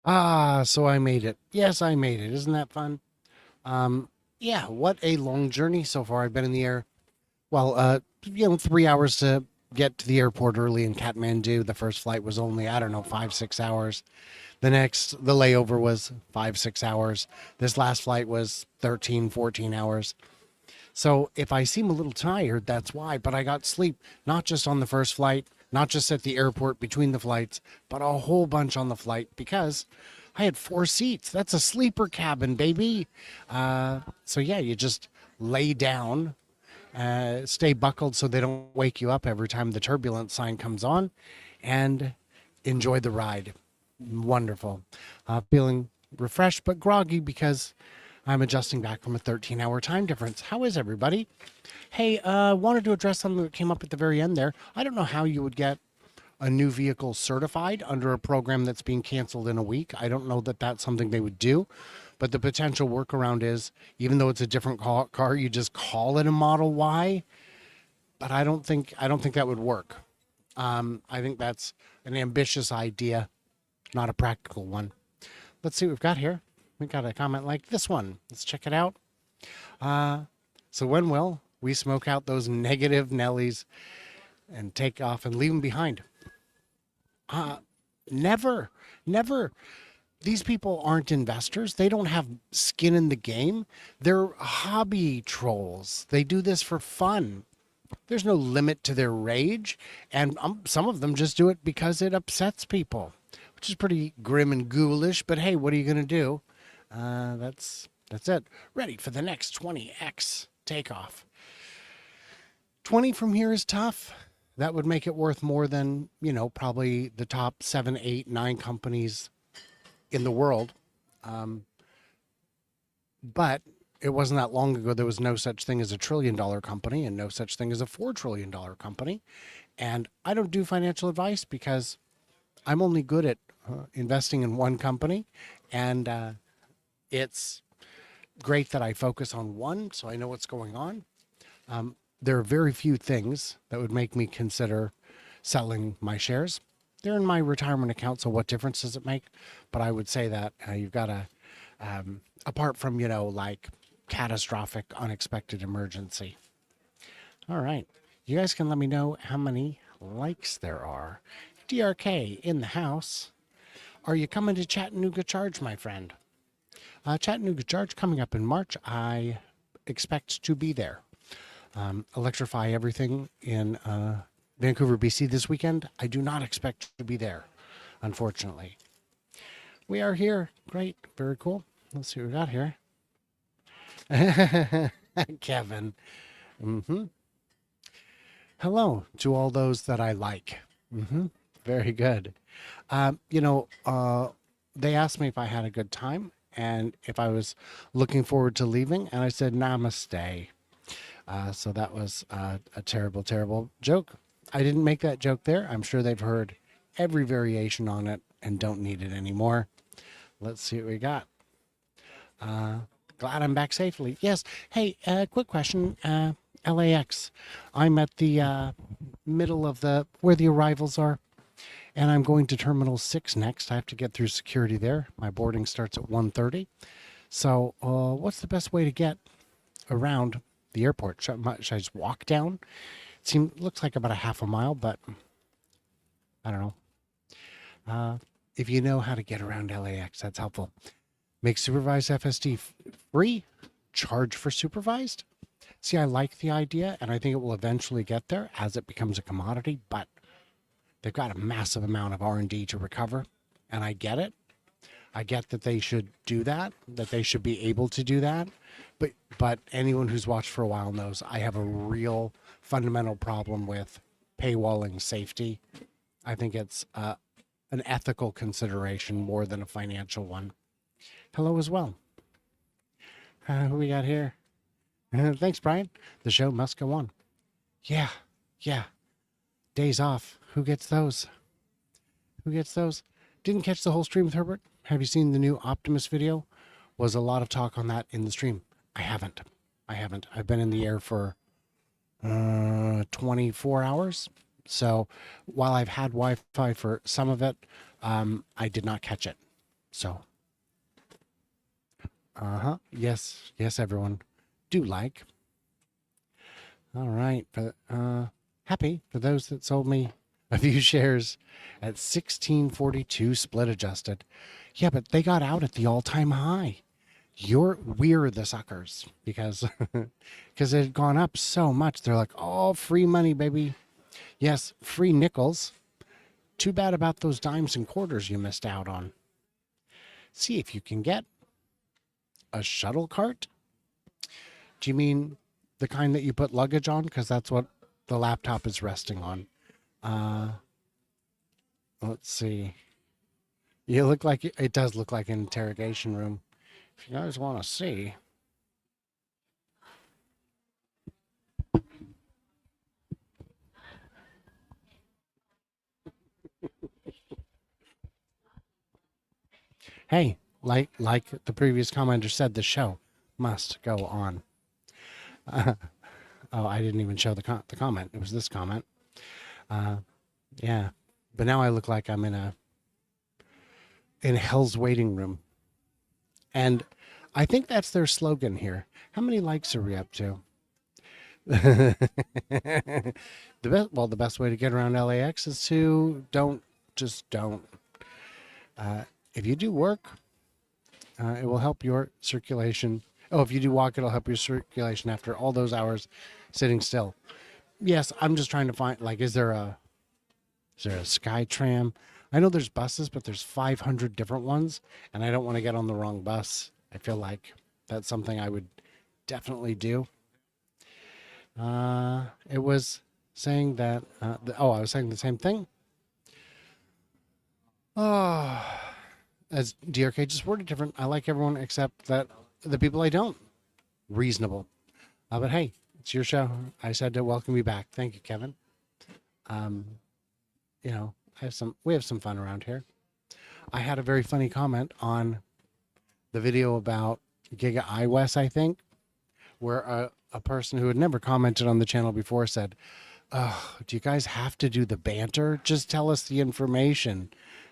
So I made it. Yes, I made it. Isn't that fun? Um, yeah, what a long journey so far. I've been in the air. Well, 3 hours to get to the airport early in Kathmandu. The first flight was only, I don't know, 5, 6 hours. The layover was 5, 6 hours. This last flight was 13, 14 hours. So if I seem a little tired, that's why. But I got sleep, not just on the first flight, not just at the airport between the flights, but a whole bunch on the flight because I had 4 seats. That's a sleeper cabin, baby. So yeah, you just lay down, stay buckled so they don't wake you up every time the turbulence sign comes on, and enjoy the ride. Wonderful. Feeling refreshed but groggy because I'm adjusting back from a 13-hour time difference. How is everybody? Hey, wanted to address something that came up at the very end there. I don't know how you would get a new vehicle certified under a program that's being canceled in a week. I don't know that that's something they would do, but the potential workaround is even though it's a different car, you just call it a Model Y. But I don't think that would work. I think that's an ambitious idea, not a practical one. Let's see what we've got here. We got a comment like this one. Let's check it out. Uh, so when will we smoke out those negative Nellies and take off and leave them behind? Uh, never, never. These people aren't investors. They don't have skin in the game. They're hobby trolls. They do this for fun. There's no limit to their rage, and some of them just do it because it upsets people, which is pretty grim and ghoulish. But hey, what are you gonna do? That's it. Ready for the next 20x takeoff. 20 from here is tough. That would make it worth more than probably the top 7, 8, 9 companies in the world. Um, but it wasn't that long ago. There was no such thing as $1 trillion company and no such thing as a $4 trillion company. And I don't do financial advice because I'm only good at investing in one company. And it's great that I focus on one so I know what's going on. There are very few things that would make me consider selling my shares. They're in my retirement account, so what difference does it make? But I would say that you've got to, apart from, like catastrophic, unexpected emergency. All right. You guys can let me know how many likes there are. DRK in the house. Are you coming to Chattanooga Charge, my friend? Chattanooga Charge coming up in March. I expect to be there. Electrify everything in Vancouver, BC this weekend. I do not expect to be there, unfortunately. We are here. Great. Very cool. Let's see what we got here. Kevin. Mm-hmm. Hello to all those that I like. Mm-hmm. Very good. Um, you know, uh, they asked me if I had a good time and if I was looking forward to leaving, and I said namaste. So that was a terrible, terrible joke. I didn't make that joke there. I'm sure they've heard every variation on it and don't need it anymore. Let's see what we got. Uh, Glad I'm back safely. Yes. Hey, quick question. LAX. I'm at the middle of the where the arrivals are, and I'm going to Terminal 6 next. I have to get through security there. My boarding starts at 1:30. So, what's the best way to get around the airport? Should I just walk down? Looks like about a half a mile, but I don't know. Uh, if you know how to get around LAX, that's helpful. Make supervised FSD free, charge for supervised. See, I like the idea, and I think it will eventually get there as it becomes a commodity. But they've got a massive amount of R&D to recover, and I get it. I get that they should do that, that they should be able to do that. But anyone who's watched for a while knows I have a real fundamental problem with paywalling safety. I think it's an ethical consideration more than a financial one. Hello as well. Who we got here? Thanks, Brian. The show must go on. Yeah, yeah. Days off. Who gets those? Who gets those? Didn't catch the whole stream with Herbert. Have you seen the new Optimus video? Was a lot of talk on that in the stream. I haven't. I haven't. I've been in the air for 24 hours. So while I've had Wi-Fi for some of it, I did not catch it. So, yes, yes, everyone, do like. All right, but happy for those that sold me a few shares at 1642 split adjusted. Yeah, but they got out at the all-time high. We're the suckers because because it had gone up so much. They're like, oh, free money, baby. Yes, free nickels. Too bad about those dimes and quarters you missed out on. See if you can get a shuttle cart. Do you mean the kind that you put luggage on? Because that's what the laptop is resting on. Uh, let's see. You look like it does look like an interrogation room. If you guys want to see. Hey, like the previous commenter said, the show must go on. Oh, I didn't even show the comment. It was this comment. Yeah, but now I look like I'm in hell's waiting room, and I think that's their slogan here. How many likes are we up to? The best way to get around LAX is to don't. If you do work, it will help your circulation. Oh, if you do walk, it'll help your circulation after all those hours sitting still. Yes, I'm just trying to find, like, is there a sky tram? I know there's buses, but there's 500 different ones, and I don't want to get on the wrong bus. I feel like that's something I would definitely do. It was saying that, I was saying the same thing. Oh, as DRK just worded different. I like everyone except that the people I don't. Reasonable. But hey, it's your show. I said to welcome you back. Thank you, Kevin. Um, we have some fun around here. I had a very funny comment on the video about Giga iWest, I think, where a person who had never commented on the channel before said, "Oh, do you guys have to do the banter? Just tell us the information."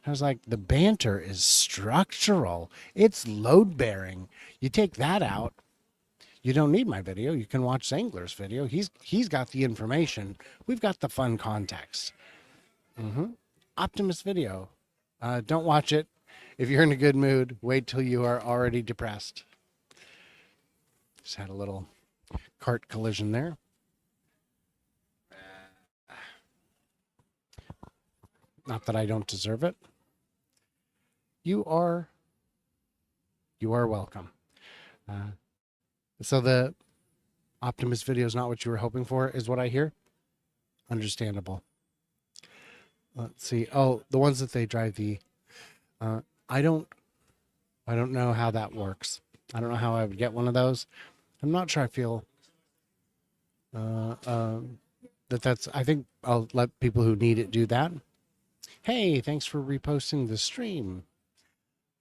I was like, the banter is structural. It's load bearing. You take that out, you don't need my video. You can watch Zangler's video. He's got the information. We've got the fun context. Optimus video. Don't watch it. If you're in a good mood, wait till you are already depressed. Just had a little cart collision there. Not that I don't deserve it. You are welcome. So the Optimus video is not what you were hoping for, is what I hear. Understandable. Let's see. Oh, the ones that they drive the. I don't know how that works. I don't know how I would get one of those. I'm not sure I feel that's. I think I'll let people who need it do that. Hey, thanks for reposting the stream.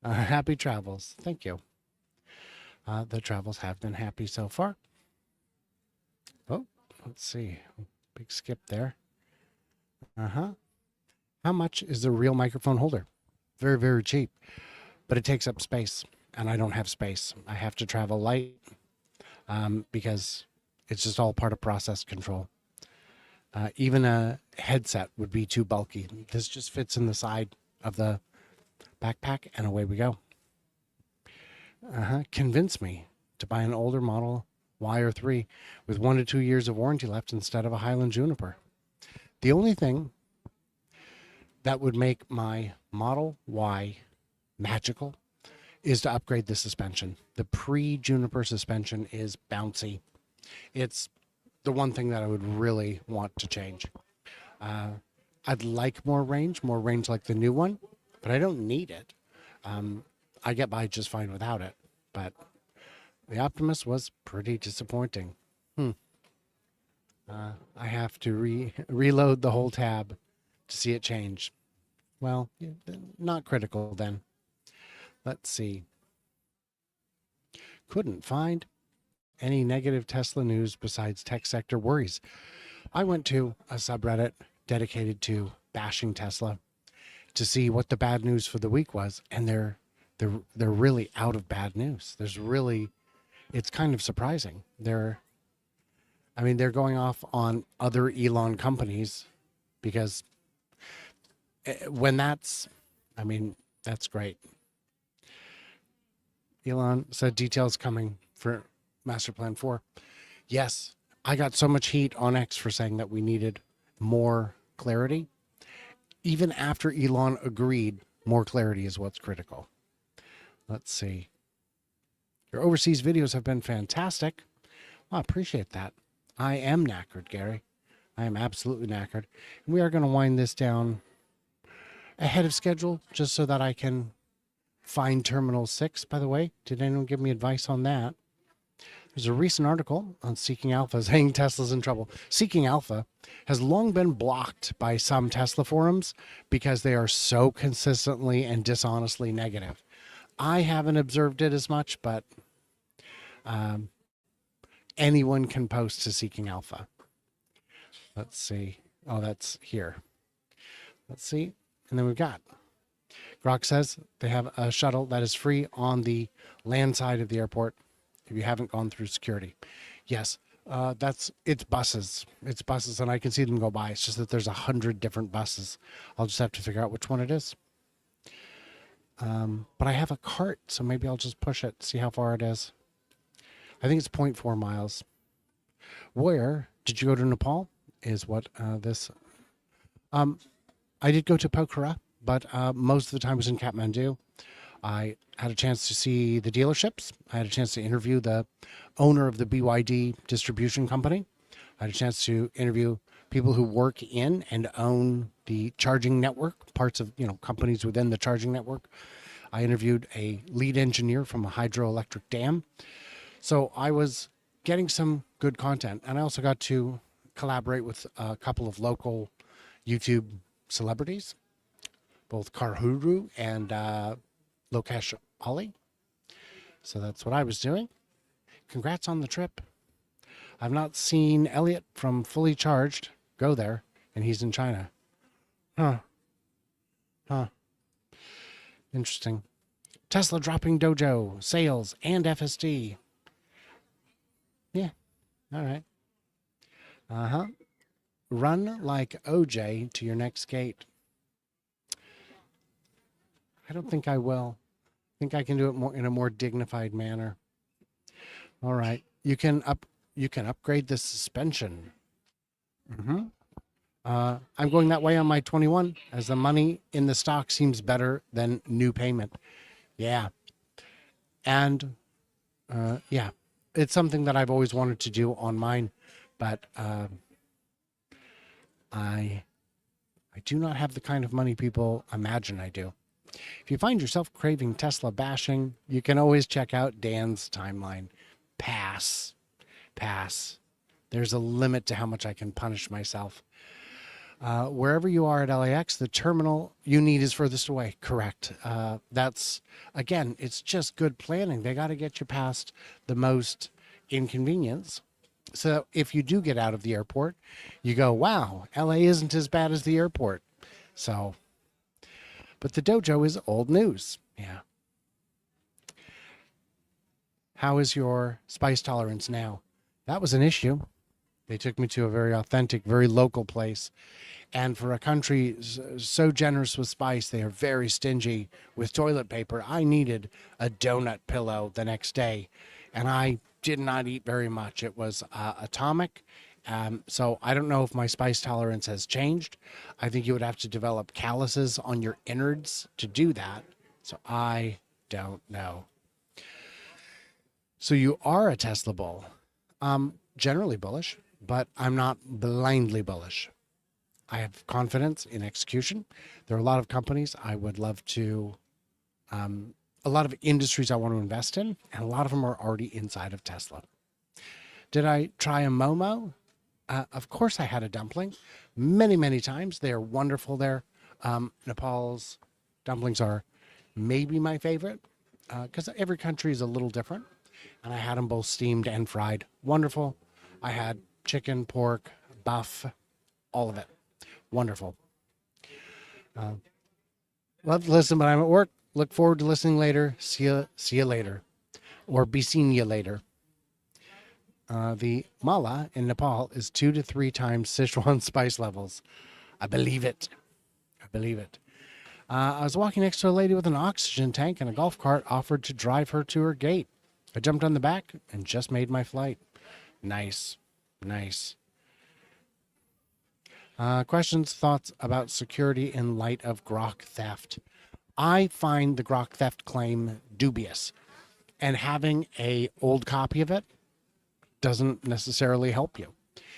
Happy travels. Thank you. The travels have been happy so far. Oh, let's see. Big skip there. How much is the real microphone holder? Very, very cheap, but it takes up space, and I don't have space. I have to travel light because it's just all part of process control. Even a headset would be too bulky. This just fits in the side of the backpack, and away we go. Convince me to buy an older model Y or 3 with 1 to 2 years of warranty left instead of a Highland Juniper. The only thing that would make my Model Y magical is to upgrade the suspension. The pre-Juniper suspension is bouncy. It's the one thing that I would really want to change. I'd like more range like the new one, but I don't need it. I get by just fine without it, but the Optimus was pretty disappointing. I have to reload the whole tab to see it change. Well, not critical then. Let's see. Couldn't find any negative Tesla news besides tech sector worries. I went to a subreddit dedicated to bashing Tesla to see what the bad news for the week was, and there they're really out of bad news. It's kind of surprising. They're going off on other Elon companies because when I mean, that's great. Elon said details coming for Master Plan 4. Yes, I got so much heat on X for saying that we needed more clarity. Even after Elon agreed, more clarity is what's critical. Let's see. Your overseas videos have been fantastic. Well, I appreciate that. I am knackered, Gary. I am absolutely knackered. We are going to wind this down ahead of schedule just so that I can find Terminal 6, by the way. Did anyone give me advice on that? There's a recent article on Seeking Alpha saying Tesla's in trouble. Seeking Alpha has long been blocked by some Tesla forums because they are so consistently and dishonestly negative. I haven't observed it as much, but anyone can post to Seeking Alpha. Let's see. Oh, that's here. Let's see. And then we've got Grok says they have a shuttle that is free on the land side of the airport if you haven't gone through security. Yes, it's buses. It's buses, and I can see them go by. It's just that there's 100 different buses. I'll just have to figure out which one it is. But I have a cart, so maybe I'll just push it, see how far it is. I think it's 0.4 miles. Where did you go to Nepal? Is what this. I did go to Pokhara, but most of the time was in Kathmandu. I had a chance to see the dealerships. I had a chance to interview the owner of the BYD distribution company. I had a chance to interview people who work in and own the charging network, parts of, companies within the charging network. I interviewed a lead engineer from a hydroelectric dam. So I was getting some good content. And I also got to collaborate with a couple of local YouTube celebrities, both Karhuru and Lokesh Ali. So that's what I was doing. Congrats on the trip. I've not seen Elliot from Fully Charged go there, and he's in China. Huh. Interesting. Tesla dropping Dojo, sales, and FSD. Yeah. All right. Uh-huh. Run like OJ to your next gate. I don't think I will. I think I can do it in a more dignified manner. All right. You can upgrade the suspension. I'm going that way on my 21 as the money in the stock seems better than new payment. Yeah. And yeah, it's something that I've always wanted to do on mine, but I do not have the kind of money people imagine I do. If you find yourself craving Tesla bashing, you can always check out Dan's timeline. Pass. There's a limit to how much I can punish myself. Wherever you are at LAX, the terminal you need is furthest away. Correct. That's, again, it's just good planning. They got to get you past the most inconvenience. So if you do get out of the airport, you go, wow, LA isn't as bad as the airport. So, but the dojo is old news. Yeah. How is your spice tolerance now? That was an issue. They took me to a very authentic, very local place. And for a country so generous with spice, they are very stingy with toilet paper. I needed a donut pillow the next day, and I did not eat very much. It was atomic. So I don't know if my spice tolerance has changed. I think you would have to develop calluses on your innards to do that. So I don't know. So you are a Tesla bull. Generally bullish, but I'm not blindly bullish. I have confidence in execution. There are a lot of companies I would love to, a lot of industries I want to invest in, and a lot of them are already inside of Tesla. Did I try a Momo? Of course I had a dumpling many, many times. They are wonderful there. Nepal's dumplings are maybe my favorite because every country is a little different. And I had them both steamed and fried. Wonderful. I had chicken, pork, buff, all of it. Wonderful. Love to listen, but I'm at work. Look forward to listening later. See you later. Or be seen you later. The mala in Nepal is 2 to 3 times Sichuan spice levels. I believe it. I believe it. I was walking next to a lady with an oxygen tank and a golf cart offered to drive her to her gate. I jumped on the back and just made my flight. Nice. Nice. Questions, thoughts about security in light of grok theft. I find the grok theft claim dubious, and having a old copy of it doesn't necessarily help you,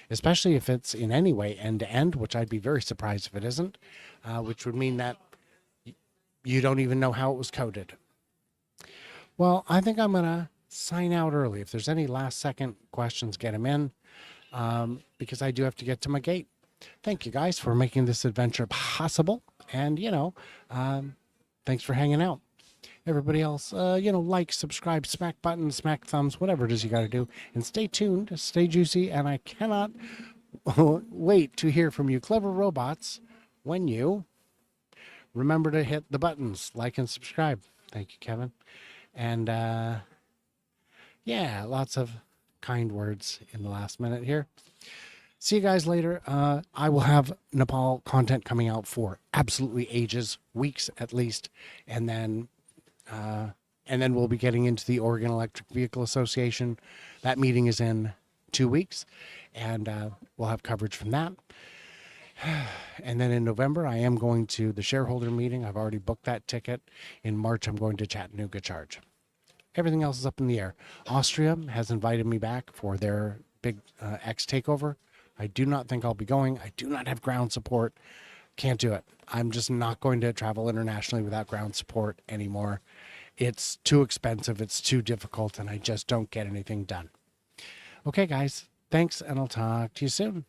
especially if it's in any way end to end, which I'd be very surprised if it isn't, which would mean that you don't even know how it was coded. Well, I think I'm going to sign out early. If there's any last second questions, get them in, because I do have to get to my gate. Thank you guys for making this adventure possible. And, thanks for hanging out. Everybody else, like, subscribe, smack buttons, smack thumbs, whatever it is you got to do. And stay tuned, stay juicy. And I cannot wait to hear from you clever robots when you remember to hit the buttons, like and subscribe. Thank you, Kevin. And lots of kind words in the last minute here. See you guys later. I will have Nepal content coming out for absolutely ages, weeks at least, and then we'll be getting into the Oregon Electric Vehicle Association. That meeting is in 2 weeks, and we'll have coverage from that. And then in November, I am going to the shareholder meeting. I've already booked that ticket. In March, I'm going to Chattanooga Charge. Everything else is up in the air. Austria has invited me back for their big X takeover. I do not think I'll be going. I do not have ground support. Can't do it. I'm just not going to travel internationally without ground support anymore. It's too expensive. It's too difficult, and I just don't get anything done. Okay, guys. Thanks, and I'll talk to you soon.